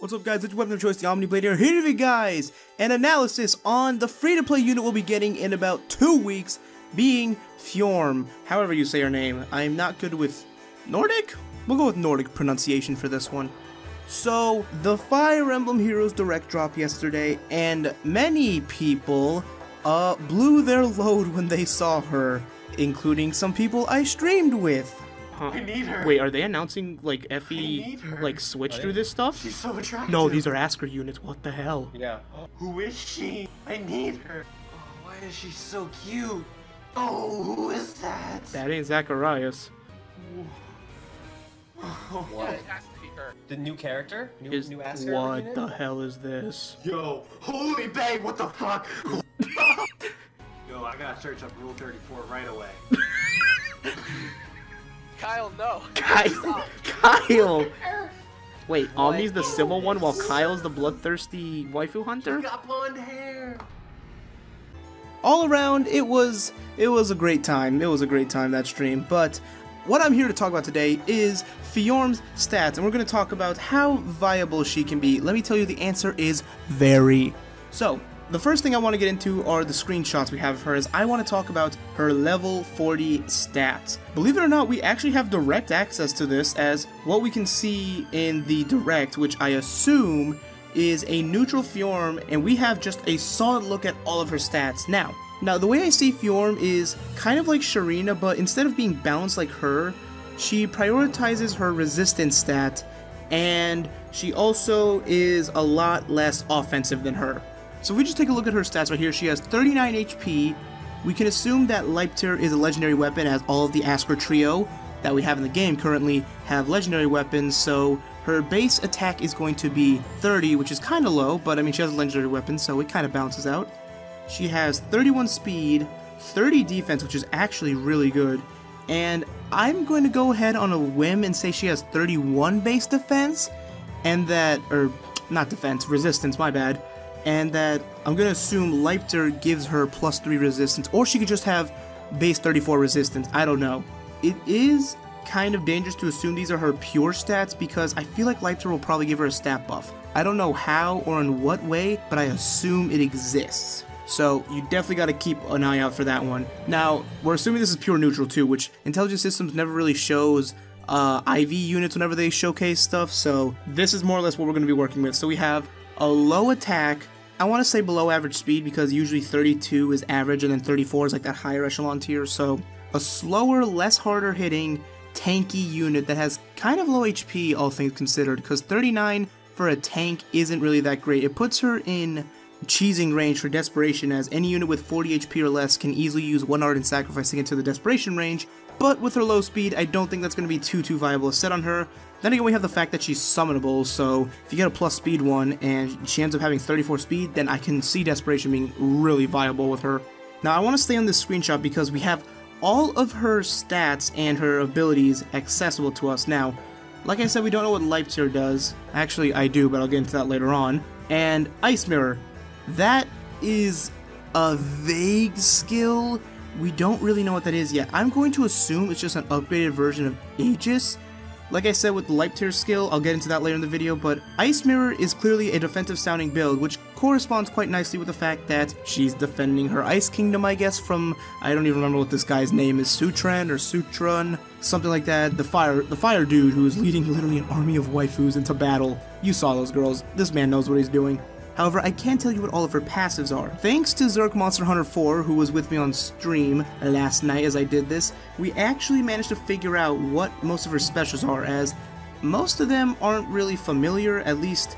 What's up guys, it's your weapon of choice, the Omni Blade here to give you guys an analysis on the free-to-play unit we'll be getting in about 2 weeks, being Fjorm, however you say her name. I'm not good with Nordic? We'll go with Nordic pronunciation for this one. So, the Fire Emblem Heroes Direct dropped yesterday, and many people blew their load when they saw her, including some people I streamed with. I need her. Wait, are they announcing, like, Effie, like, switch through this stuff? She's so attractive. No, these are Asker units, what the hell? Yeah. Who is she? I need her. Oh, why is she so cute? Oh, who is that? That ain't Zacharias. What? The new character? New Asker What unit? the hell is this? Yo, holy babe, what the fuck? Yo, I gotta search up Rule 34 right away. Kyle, no. Kyle! Wait, Omni's the civil one while Kyle's the bloodthirsty waifu hunter? She got blonde hair. All around, it was a great time. It was a great time, that stream. But what I'm here to talk about today is Fjorm's stats, and we're going to talk about how viable she can be. Let me tell you, the answer is very. So, the first thing I want to get into are the screenshots we have of her, as I want to talk about her level 40 stats. Believe it or not, we actually have direct access to this, as what we can see in the direct, which I assume is a neutral Fjorm, and we have just a solid look at all of her stats. Now, the way I see Fjorm is kind of like Sharina, but instead of being balanced like her, she prioritizes her resistance stat, and she also is a lot less offensive than her. So if we just take a look at her stats right here, she has 39 HP. We can assume that Leipter is a legendary weapon, as all of the Asker trio that we have in the game currently have legendary weapons, so her base attack is going to be 30, which is kind of low, but I mean she has a legendary weapon, so it kind of balances out. She has 31 speed, 30 defense, which is actually really good, and I'm going to go ahead on a whim and say she has 31 base defense, and that, or not defense, resistance, my bad. And that I'm going to assume Leipter gives her +3 resistance, or she could just have base 34 resistance, I don't know. It is kind of dangerous to assume these are her pure stats, because I feel like Leipter will probably give her a stat buff. I don't know how or in what way, but I assume it exists. So you definitely got to keep an eye out for that one. Now, we're assuming this is pure neutral too, which Intelligent Systems never really shows IV units whenever they showcase stuff, so this is more or less what we're going to be working with. So we have a low attack, I want to say below average speed, because usually 32 is average and then 34 is like that higher echelon tier, so a slower, less harder hitting, tanky unit that has kind of low HP, all things considered, because 39 for a tank isn't really that great. It puts her in cheesing range for desperation, as any unit with 40 HP or less can easily use one ardent sacrifice to get to the desperation range, but with her low speed, I don't think that's going to be too viable a set on her. Then again, we have the fact that she's summonable, so if you get a plus speed one and she ends up having 34 speed, then I can see desperation being really viable with her. Now, I want to stay on this screenshot because we have all of her stats and her abilities accessible to us. Now, like I said, we don't know what Leipter does. Actually, I do, but I'll get into that later on. And Ice Mirror. That is a vague skill. We don't really know what that is yet. I'm going to assume it's just an upgraded version of Aegis. Like I said with the Leipter skill, I'll get into that later in the video, but Ice Mirror is clearly a defensive sounding build, which corresponds quite nicely with the fact that she's defending her Ice Kingdom, I guess, from, I don't even remember what this guy's name is, Sutran or Sutron, something like that, the fire dude who is leading literally an army of waifus into battle. You saw those girls, this man knows what he's doing. However, I can't tell you what all of her passives are. Thanks to Zerk Monster Hunter 4, who was with me on stream last night as I did this, we actually managed to figure out what most of her specials are, as most of them aren't really familiar, at least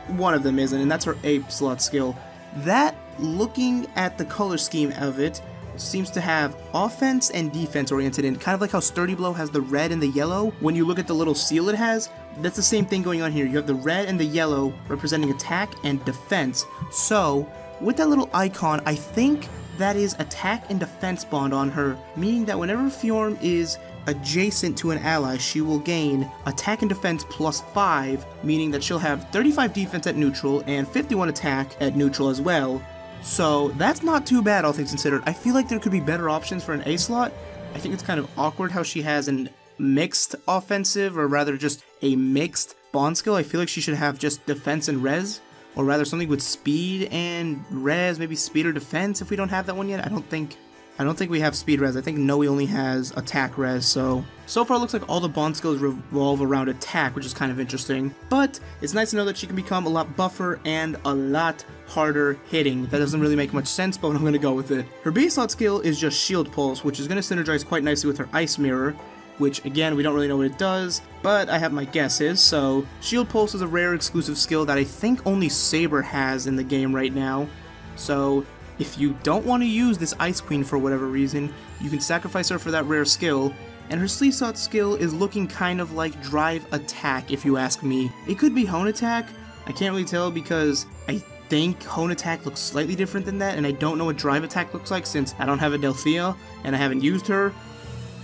one of them isn't, and that's her Ape Slot skill. That, looking at the color scheme of it, seems to have offense and defense oriented in, kind of like how Sturdy Blow has the red and the yellow. When you look at the little seal it has, that's the same thing going on here. You have the red and the yellow representing attack and defense. So, with that little icon, I think that is attack and defense bond on her, meaning that whenever Fjorm is adjacent to an ally, she will gain attack and defense +5, meaning that she'll have 35 defense at neutral and 51 attack at neutral as well. So that's not too bad, all things considered. I feel like there could be better options for an A slot. I think it's kind of awkward how she has an mixed offensive, or rather just a mixed bond skill. I feel like she should have just defense and res, or rather something with speed and res, maybe speed or defense if we don't have that one yet. I don't think we have speed res. I think Noe only has attack res, so far it looks like all the bond skills revolve around attack, which is kind of interesting. But it's nice to know that she can become a lot buffer and a lot harder hitting. That doesn't really make much sense, but I'm going to go with it. Her base slot skill is just Shield Pulse, which is going to synergize quite nicely with her Ice Mirror, which again, we don't really know what it does, but I have my guesses. So Shield Pulse is a rare exclusive skill that I think only Saber has in the game right now. So if you don't want to use this Ice Queen for whatever reason, you can sacrifice her for that rare skill, and her Sleeve Slot skill is looking kind of like Drive Attack if you ask me. It could be Hone Attack, I can't really tell because I think Hone Attack looks slightly different than that, and I don't know what Drive Attack looks like since I don't have a Delphia, and I haven't used her,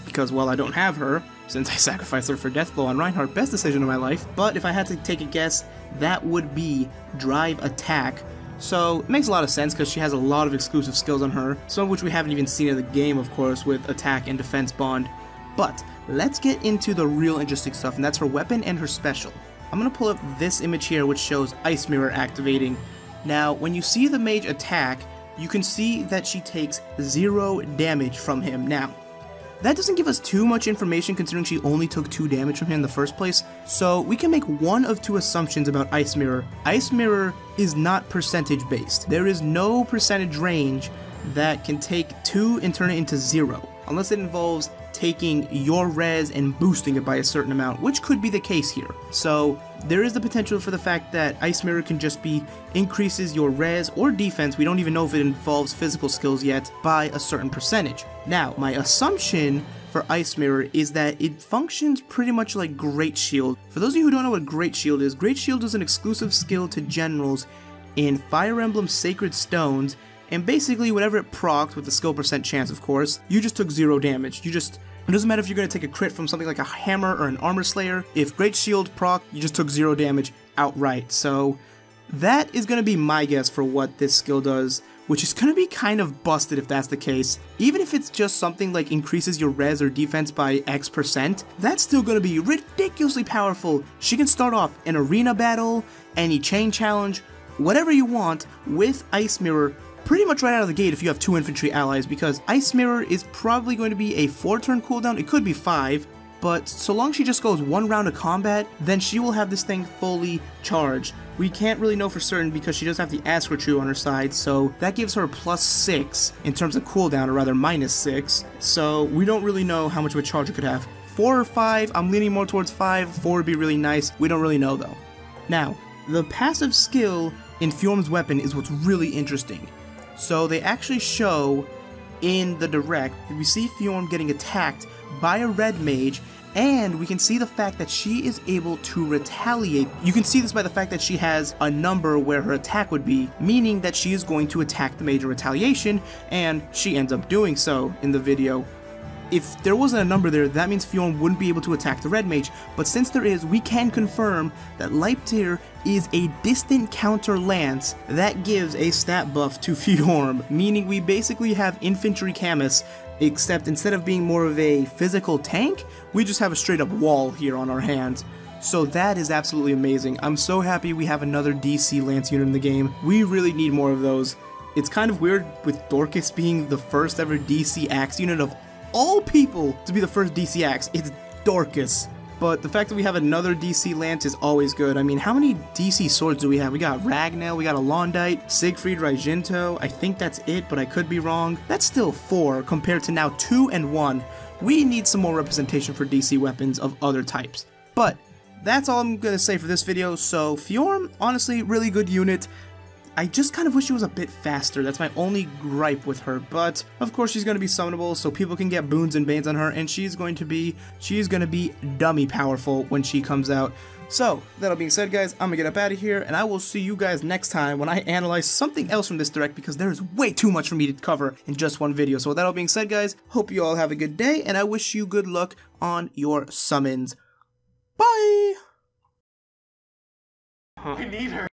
because, well, I don't have her, since I sacrificed her for Deathblow on Reinhardt. Best decision of my life. But if I had to take a guess, that would be Drive Attack. So it makes a lot of sense because she has a lot of exclusive skills on her, some of which we haven't even seen in the game, of course, with attack and defense bond. But let's get into the real interesting stuff, and that's her weapon and her special. I'm going to pull up this image here which shows Ice Mirror activating. Now, when you see the Mage Attack, you can see that she takes 0 damage from him. Now, that doesn't give us too much information considering she only took 2 damage from him in the first place, so we can make one of 2 assumptions about Ice Mirror. Ice Mirror is not percentage based. There is no percentage range that can take 2 and turn it into 0, unless it involves taking your res and boosting it by a certain amount, which could be the case here. So there is the potential for the fact that Ice Mirror can just be increases your res or defense, we don't even know if it involves physical skills yet, by a certain percentage. Now, my assumption for Ice Mirror is that it functions pretty much like Great Shield. For those of you who don't know what Great Shield is an exclusive skill to generals in Fire Emblem Sacred Stones, and basically whatever it procs, with the skill percent chance of course, you just took 0 damage. It doesn't matter if you're going to take a crit from something like a hammer or an armor slayer. If Great Shield proc, you just took 0 damage outright. So that is going to be my guess for what this skill does, which is going to be kind of busted if that's the case. Even if it's just something like increases your res or defense by X%, that's still going to be ridiculously powerful. She can start off an arena battle, any chain challenge, whatever you want with Ice Mirror pretty much right out of the gate if you have 2 infantry allies, because Ice Mirror is probably going to be a 4-turn cooldown. It could be 5, but so long she just goes 1 round of combat, then she will have this thing fully charged. We can't really know for certain because she does have the Askerchu on her side, so that gives her +6 in terms of cooldown, or rather -6, so we don't really know how much of a charge it could have. 4 or 5, I'm leaning more towards 5, 4 would be really nice, we don't really know though. Now, the passive skill in Fjorm's weapon is what's really interesting. So they actually show in the direct, we see Fjorm getting attacked by a red mage, and we can see the fact that she is able to retaliate. You can see this by the fact that she has a number where her attack would be, meaning that she is going to attack the mage in retaliation, and she ends up doing so in the video. If there wasn't a number there, that means Fjorm wouldn't be able to attack the red mage, but since there is, we can confirm that Leipzig is a distant counter lance that gives a stat buff to Fjorm, meaning we basically have infantry Camus, except instead of being more of a physical tank, we just have a straight up wall here on our hands. So that is absolutely amazing. I'm so happy we have another DC lance unit in the game. We really need more of those. It's kind of weird with Dorcas being the first ever DC axe unit of all people to be the first DC axe. It's Dorcas. But the fact that we have another DC lance is always good. I mean, how many DC swords do we have? We got Ragnell, we got Alondite, Siegfried Raiginto. I think that's it, but I could be wrong. That's still 4 compared to now 2 and 1. We need some more representation for DC weapons of other types. But that's all I'm going to say for this video. So Fjorm, honestly, really good unit. I just kind of wish she was a bit faster. That's my only gripe with her, but of course she's going to be summonable so people can get boons and banes on her, and she's going to be dummy powerful when she comes out. So, that all being said guys, I'm going to get up out of here, and I will see you guys next time when I analyze something else from this direct, because there is way too much for me to cover in just one video. So with that all being said guys, hope you all have a good day, and I wish you good luck on your summons. Bye! I need her.